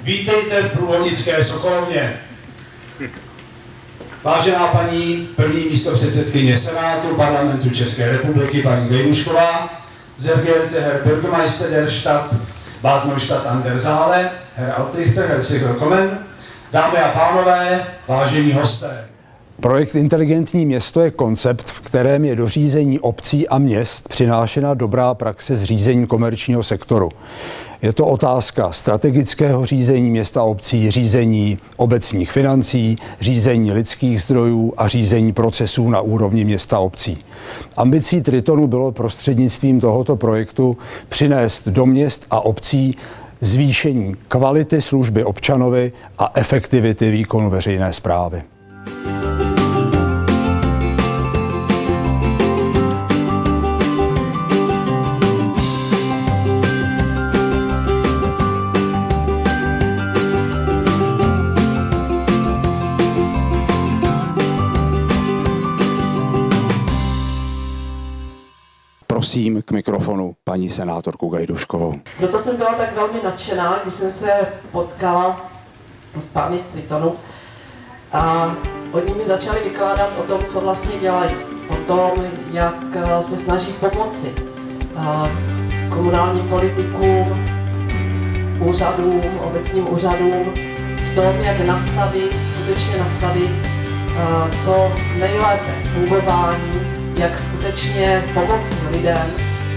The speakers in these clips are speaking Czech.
Vítejte v Průhonické Sokolovně. Vážená paní první místopředsedkyně Senátu Parlamentu České republiky, paní Gejdušková, sehr geehrte Herr Bürgermeister der Stadt Bad Neustadt an der Saale, Herr Altrichter, herzlich willkommen, dámy a pánové, vážení hosté. Projekt Inteligentní město je koncept, v kterém je do řízení obcí a měst přinášena dobrá praxe z řízení komerčního sektoru. Je to otázka strategického řízení města a obcí, řízení obecních financí, řízení lidských zdrojů a řízení procesů na úrovni města a obcí. Ambicí Tritonu bylo prostřednictvím tohoto projektu přinést do měst a obcí zvýšení kvality služby občanovi a efektivity výkonu veřejné správy. Prosím k mikrofonu paní senátorku Gajduškovou. Proto jsem byla tak velmi nadšená, když jsem se potkala s pány z Tritonu a oni mi začali vykládat o tom, co vlastně dělají, o tom, jak se snaží pomoci komunálním politikům, úřadům, obecním úřadům v tom, jak skutečně nastavit co nejlépe fungování, jak skutečně pomoci lidem,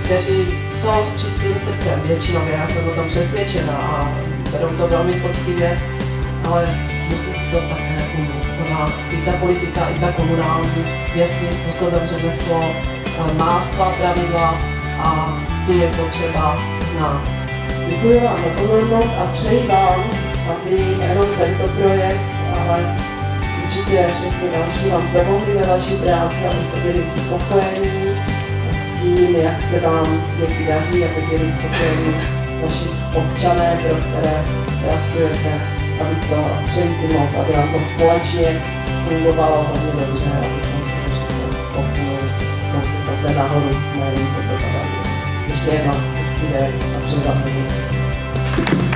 kteří jsou s čistým srdcem většinově, já jsem o tom přesvědčena a berou to velmi poctivě, ale musí to také umět. I ta politika, i ta komunální jasným způsobem řemeslo má svá pravidla a ty je potřeba znát. Děkuji vám za pozornost a přeji vám, aby nejenom tento projekt, ale určitě všechny další vám pomohli ve vaší práci, abyste byli spokojení s tím, jak se vám věci daří, aby byli spokojení vaši občané, pro které pracujete, aby to přeji si moc, aby nám to společně fungovalo hodně dobře, abychom skutečně se posunuli kousek zase nahoru, najednou se to tady. Ještě jednou hezký den a přeji vám hodně.